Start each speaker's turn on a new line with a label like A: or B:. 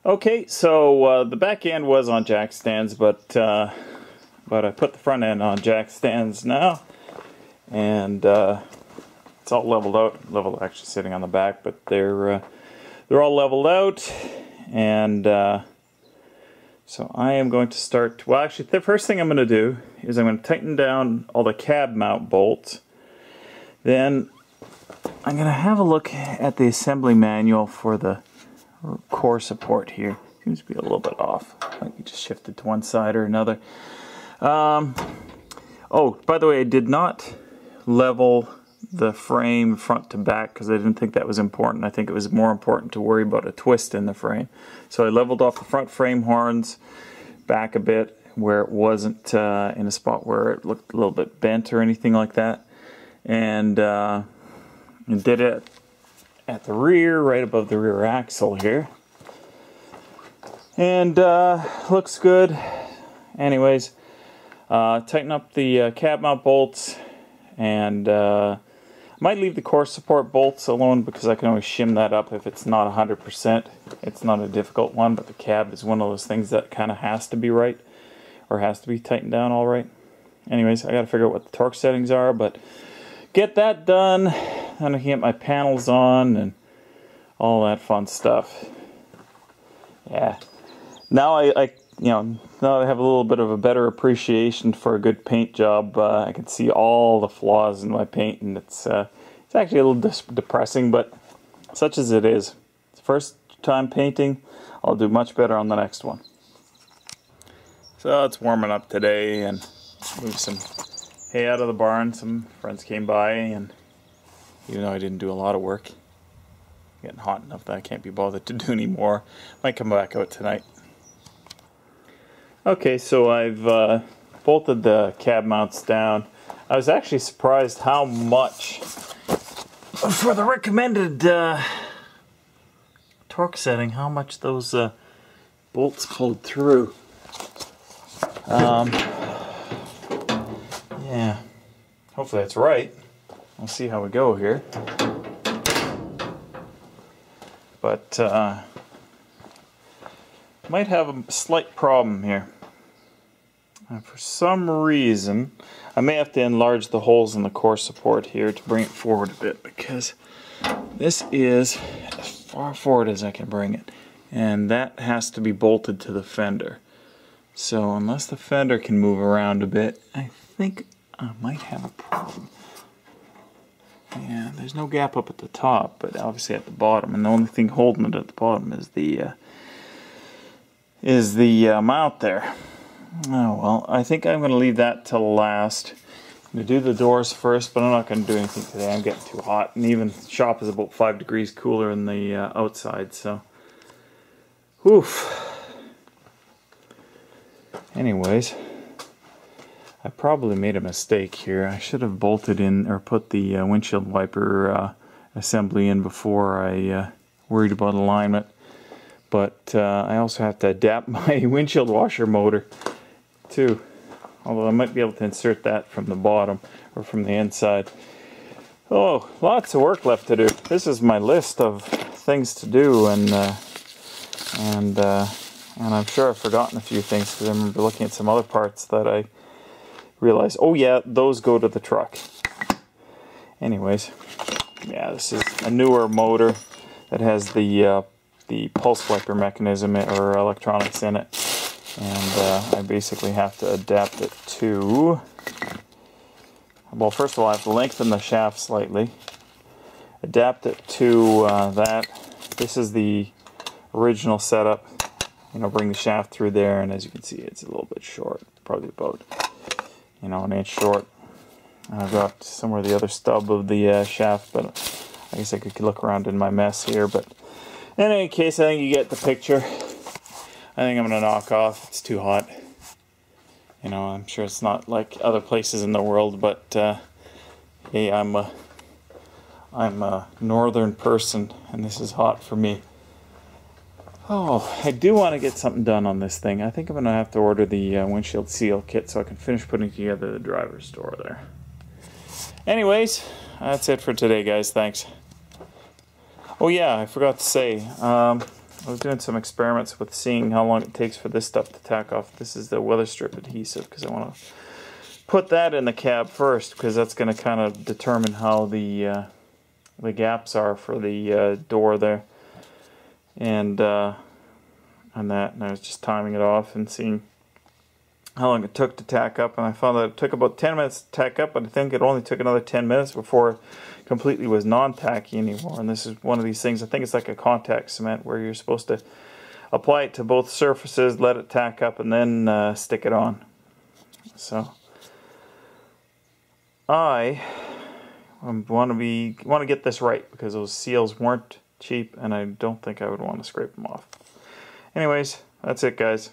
A: Okay, so the back end was on jack stands, but I put the front end on jack stands now, and it's all leveled out. Leveled actually sitting on the back, but they're all leveled out, and so I am going to start. Well, actually, the first thing I'm going to do is I'm going to tighten down all the cab mount bolts. Then I'm going to have a look at the assembly manual for the core support here. Seems to be a little bit off. Like you just shifted to one side or another. Oh, by the way, I did not level the frame front to back because I didn't think that was important. I think it was more important to worry about a twist in the frame. So I leveled off the front frame horns back a bit where it wasn't in a spot where it looked a little bit bent or anything like that. And did it at the rear, right above the rear axle here. And looks good. Anyways, tighten up the cab mount bolts, and might leave the core support bolts alone because I can always shim that up if it's not 100%. It's not a difficult one, but the cab is one of those things that kind of has to be right, or has to be tightened down all right. Anyways, I got to figure out what the torque settings are, but get that done. Then I can get my panels on and all that fun stuff. Yeah. Now now that I have a little bit of a better appreciation for a good paint job, I can see all the flaws in my paint, and it's actually a little depressing, but such as it is. It's the first time painting. I'll do much better on the next one. So it's warming up today, and moved some hay out of the barn. Some friends came by, and even though I didn't do a lot of work, getting hot enough that I can't be bothered to do any more. Might come back out tonight. Okay, so I've bolted the cab mounts down. I was actually surprised how much, for the recommended torque setting, how much those bolts pulled through. Yeah, hopefully that's right. We'll see how we go here. But might have a slight problem here. For some reason, I may have to enlarge the holes in the core support here to bring it forward a bit, because this is as far forward as I can bring it, and that has to be bolted to the fender. So unless the fender can move around a bit, I think I might have a problem. Yeah, there's no gap up at the top, but obviously at the bottom, and the only thing holding it at the bottom is the mount there. Oh well, I think I'm going to leave that till last. I'm going to do the doors first, but I'm not going to do anything today. I'm getting too hot, and even the shop is about 5 degrees cooler in the outside, so oof. Anyways, I probably made a mistake here. I should have bolted in or put the windshield wiper assembly in before I worried about alignment. But I also have to adapt my windshield washer motor too. Although I might be able to insert that from the bottom or from the inside. Oh, lots of work left to do. This is my list of things to do, and I'm sure I've forgotten a few things because I remember looking at some other parts that I realized, oh yeah, those go to the truck. Anyways, yeah, this is a newer motor that has the pulse wiper mechanism or electronics in it, and I basically have to adapt it to, well, first of all I have to lengthen the shaft slightly, adapt it to that. This is the original setup, bring the shaft through there, and as you can see it's a little bit short, probably about an inch short. I've got somewhere the other stub of the shaft, but I guess I could look around in my mess here, but in any case, I think you get the picture. I think I'm going to knock off. It's too hot. I'm sure it's not like other places in the world, but hey, I'm a northern person, and this is hot for me. Oh, I do want to get something done on this thing. I think I'm going to have to order the windshield seal kit so I can finish putting together the driver's door there. Anyways, that's it for today, guys. Thanks. Oh yeah, I forgot to say, I was doing some experiments with seeing how long it takes for this stuff to tack off. This is the weather strip adhesive, because I want to put that in the cab first, because that's going to kind of determine how the gaps are for the door there. And on that, and I was just timing it off and seeing how long it took to tack up, and I found that it took about 10 minutes to tack up, but I think it only took another 10 minutes before it completely was non-tacky anymore. And this is one of these things, I think it's like a contact cement, where you're supposed to apply it to both surfaces, let it tack up, and then stick it on. So I want to get this right, because those seals weren't cheap, and I don't think I would want to scrape them off. Anyways, that's it, guys.